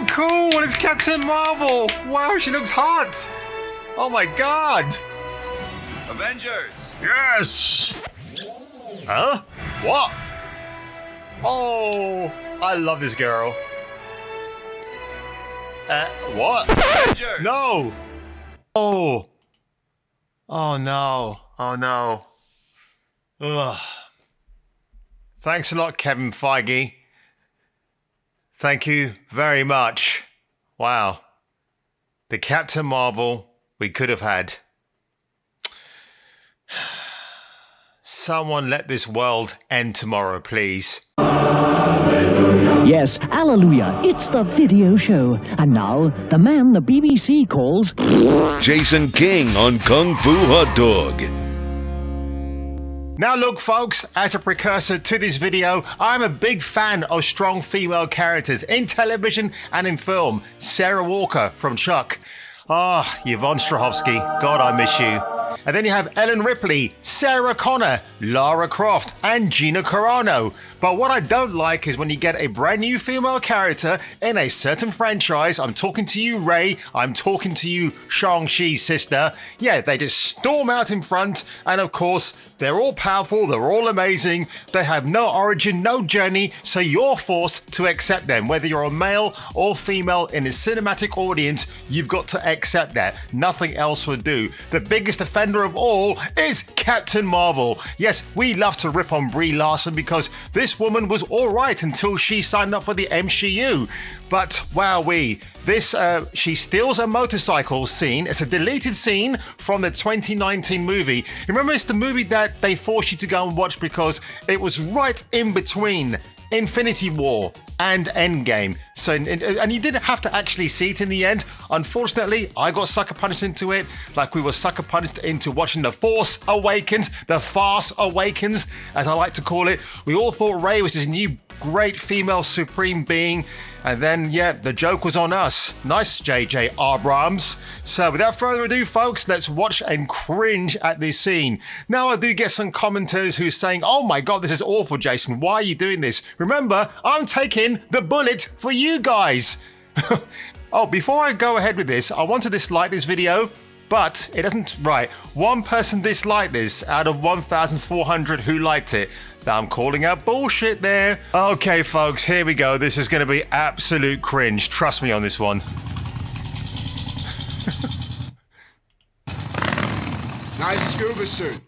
Oh, cool! It's Captain Marvel! Wow, she looks hot! Oh my god! Avengers! Yes! Huh? What? Oh, I love this girl. What? Avengers! No! Oh. Oh no. Oh no. Ugh. Thanks a lot, Kevin Feige. Thank you very much. Wow. The Captain Marvel we could have had. Someone let this world end tomorrow, please. Yes, hallelujah, it's the video show. And now, the man the BBC calls... Jason King on Kung Fu Hot Dog. Now look folks, as a precursor to this video, I'm a big fan of strong female characters in television and in film. Sarah Walker from Chuck. Yvonne Strahovski, God I miss you. And then you have Ellen Ripley, Sarah Connor, Lara Croft, and Gina Carano. But what I don't like is when you get a brand new female character in a certain franchise. I'm talking to you, Rey. I'm talking to you, Shang-Chi's sister. Yeah, they just storm out in front, and of course, they're all powerful, they're all amazing, they have no origin, no journey, so you're forced to accept them. Whether you're a male or female in the cinematic audience, you've got to accept that. Nothing else would do. The biggest offender of all is Captain Marvel. Yes, we love to rip on Brie Larson because this woman was alright until she signed up for the MCU. But wowee, she steals a motorcycle scene. It's a deleted scene from the 2019 movie. Remember, it's the movie that they forced you to go and watch because it was right in between Infinity War and Endgame. So, and you didn't have to actually see it in the end. Unfortunately, I got sucker punched into it, like we were sucker punched into watching The Force Awakens, The Farce Awakens, as I like to call it. We all thought Rey was this new great female supreme being, and then, yeah, the joke was on us. Nice, J.J. Abrams. So without further ado, folks, let's watch and cringe at this scene. Now, I do get some commenters who's saying, oh my god, this is awful, Jason. Why are you doing this? Remember, I'm taking the bullet for you guys. Oh, before I go ahead with this, I want to dislike this video, but it doesn't. Right, one person disliked this out of 1,400 who liked it. I'm calling out bullshit there. Okay, folks, here we go. This is going to be absolute cringe. Trust me on this one. Nice scuba suit.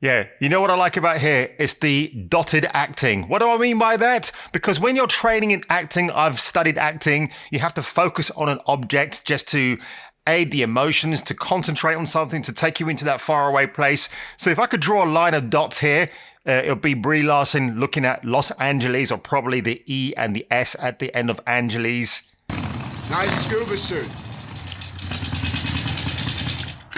Yeah, you know what I like about here? It's the dotted acting. What do I mean by that? Because when you're training in acting, I've studied acting, you have to focus on an object just to aid the emotions, to concentrate on something, to take you into that faraway place. So if I could draw a line of dots here, it'll be Brie Larson looking at Los Angeles, or probably the E and the S at the end of Angeles. Nice scuba suit.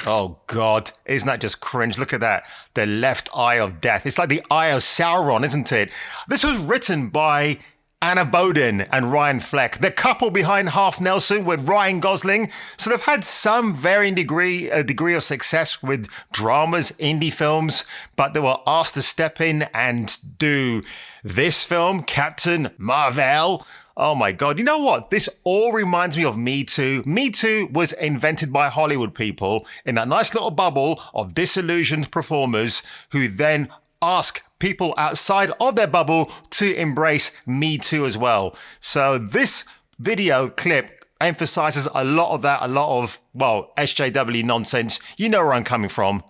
Oh God, isn't that just cringe? Look at that. The left eye of death. It's like the eye of Sauron, isn't it? This was written by Anna Boden and Ryan Fleck, the couple behind Half Nelson with Ryan Gosling. So they've had some varying degree of success with dramas, indie films, but they were asked to step in and do this film, Captain Marvel. Oh my God, you know what? This all reminds me of Me Too. Me Too was invented by Hollywood people in that nice little bubble of disillusioned performers who then ask people outside of their bubble to embrace Me Too as well. So this video clip emphasizes a lot of that, a lot of, well, SJW nonsense. You know where I'm coming from.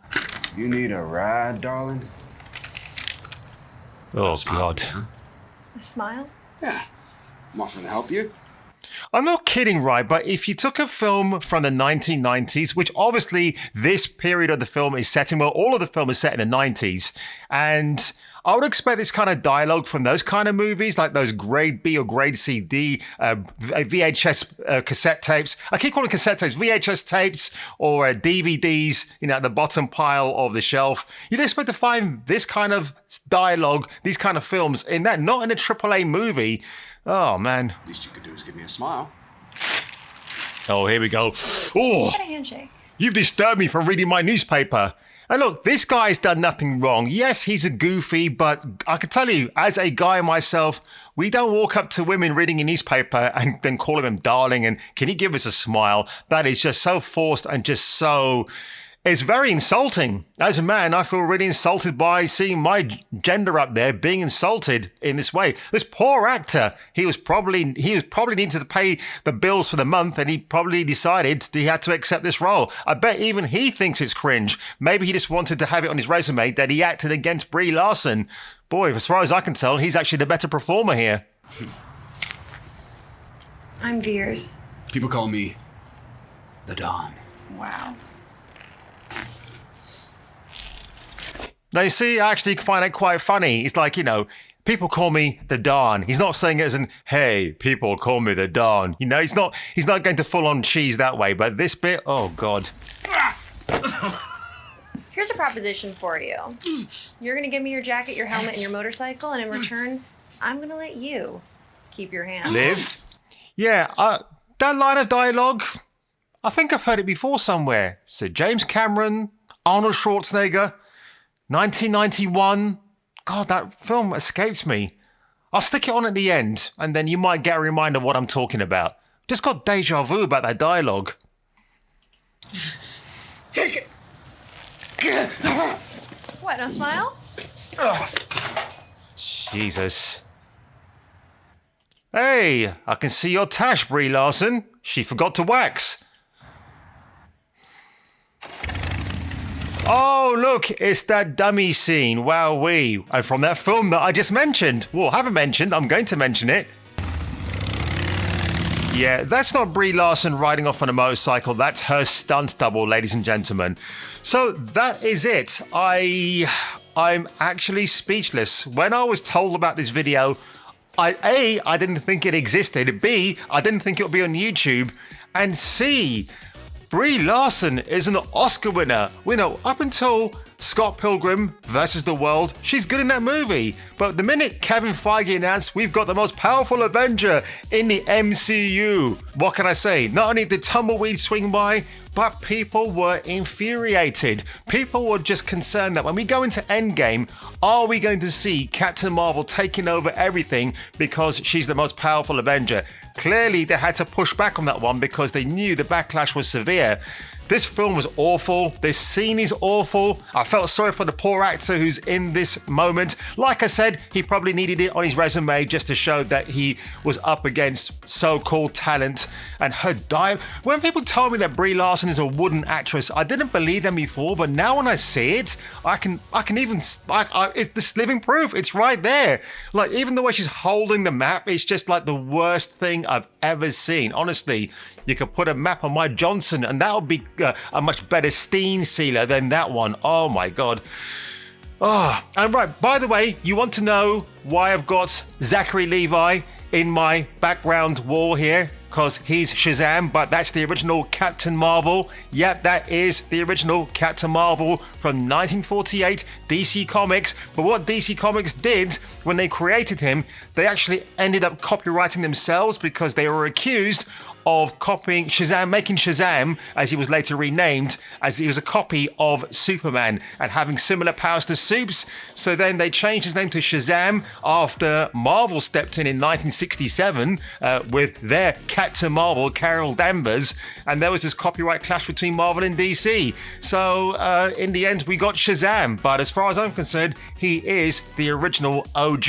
You need a ride, darling? Oh, God. A smile? Yeah. I'm offering to help you. I'm not kidding, right? But if you took a film from the 1990s, which obviously this period of the film is set in, well, all of the film is set in the 90s, and I would expect this kind of dialogue from those kind of movies, like those grade B or grade C, D, VHS cassette tapes. I keep calling cassette tapes, VHS tapes, or DVDs, you know, at the bottom pile of the shelf. You'd expect to find this kind of dialogue, these kind of films in that, not in a AAA movie. Oh, man. Least you could do is give me a smile. Oh, here we go. Oh, Get a handshake. you've disturbed me from reading my newspaper. And look, this guy's done nothing wrong. Yes, he's a goofy, but I can tell you, as a guy myself, we don't walk up to women reading a newspaper and then calling them darling and can you give us a smile? That is just so forced and just so... It's very insulting. As a man, I feel really insulted by seeing my gender up there being insulted in this way. This poor actor, he was probably needing to pay the bills for the month and he probably decided he had to accept this role. I bet even he thinks it's cringe. Maybe he just wanted to have it on his resume that he acted against Brie Larson. Boy, as far as I can tell, he's actually the better performer here. I'm Veers. People call me the Don. Wow. Now, you see, I actually find it quite funny. It's like, you know, people call me the Don. He's not saying it as in, hey, people call me the Don. You know, he's not going to full on cheese that way. But this bit, oh, God. Here's a proposition for you. You're going to give me your jacket, your helmet, and your motorcycle, and in return, I'm going to let you keep your hand. Liv? Yeah, that line of dialogue, I think I've heard it before somewhere. So James Cameron, Arnold Schwarzenegger, 1991. God, that film escapes me. I'll stick it on at the end, and then you might get a reminder of what I'm talking about. Just got deja vu about that dialogue. Take it. What, no smile? Jesus. Hey, I can see your tash, Brie Larson. She forgot to wax. Oh, look, it's that dummy scene, wowee, and from that film that I just mentioned. Well, haven't mentioned, I'm going to mention it. Yeah, that's not Brie Larson riding off on a motorcycle, that's her stunt double, ladies and gentlemen. So that is it. I'm actually speechless. When I was told about this video, I didn't think it existed, B, I didn't think it would be on YouTube, and C, Brie Larson is an Oscar winner. We know up until Scott Pilgrim versus the World, she's good in that movie. But the minute Kevin Feige announced we've got the most powerful Avenger in the MCU, what can I say? Not only did Tumbleweed swing by, but people were infuriated. People were just concerned that when we go into Endgame, are we going to see Captain Marvel taking over everything because she's the most powerful Avenger? Clearly, they had to push back on that one because they knew the backlash was severe. This film was awful. This scene is awful. I felt sorry for the poor actor who's in this moment. Like I said, he probably needed it on his resume just to show that he was up against so-called talent. And her dialogue. When people told me that Brie Larson is a wooden actress, I didn't believe them before. But now when I see it, I can even it's this living proof. It's right there. Like even the way she's holding the map, it's just like the worst thing I've ever seen. Honestly, you could put a map on my Johnson, and that would be a much better stain sealer than that one. Oh my God. Oh, and right, by the way, you want to know why I've got Zachary Levi in my background wall here? Because he's Shazam, but that's the original Captain Marvel. Yep, that is the original Captain Marvel from 1948 DC Comics. But what DC Comics did when they created him, they actually ended up copyrighting themselves because they were accused of copying Shazam, making Shazam, as he was later renamed, as he was a copy of Superman and having similar powers to Supes. So then they changed his name to Shazam after Marvel stepped in 1967 with their Captain Marvel, Carol Danvers, and there was this copyright clash between Marvel and DC. So in the end, we got Shazam, but as far as I'm concerned, he is the original OG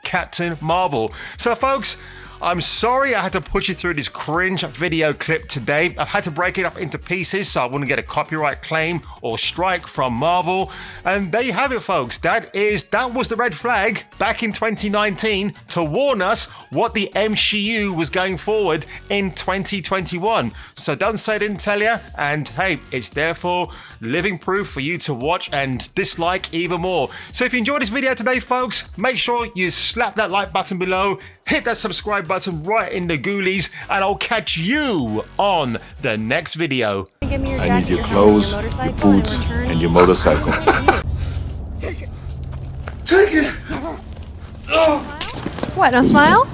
Captain Marvel. So folks, I'm sorry I had to push you through this cringe video clip today. I've had to break it up into pieces so I wouldn't get a copyright claim or strike from Marvel. And there you have it, folks. That was the red flag back in 2019 to warn us what the MCU was going forward in 2021. So don't say I didn't tell you. And hey, it's therefore living proof for you to watch and dislike even more. So if you enjoyed this video today, folks, make sure you slap that like button below, hit that subscribe button right in the ghoulies, and I'll catch you on the next video. Give me your I jacket, need your helmet, clothes, your motorcycle, boots, in return, and your motorcycle. Take it. What, no smile?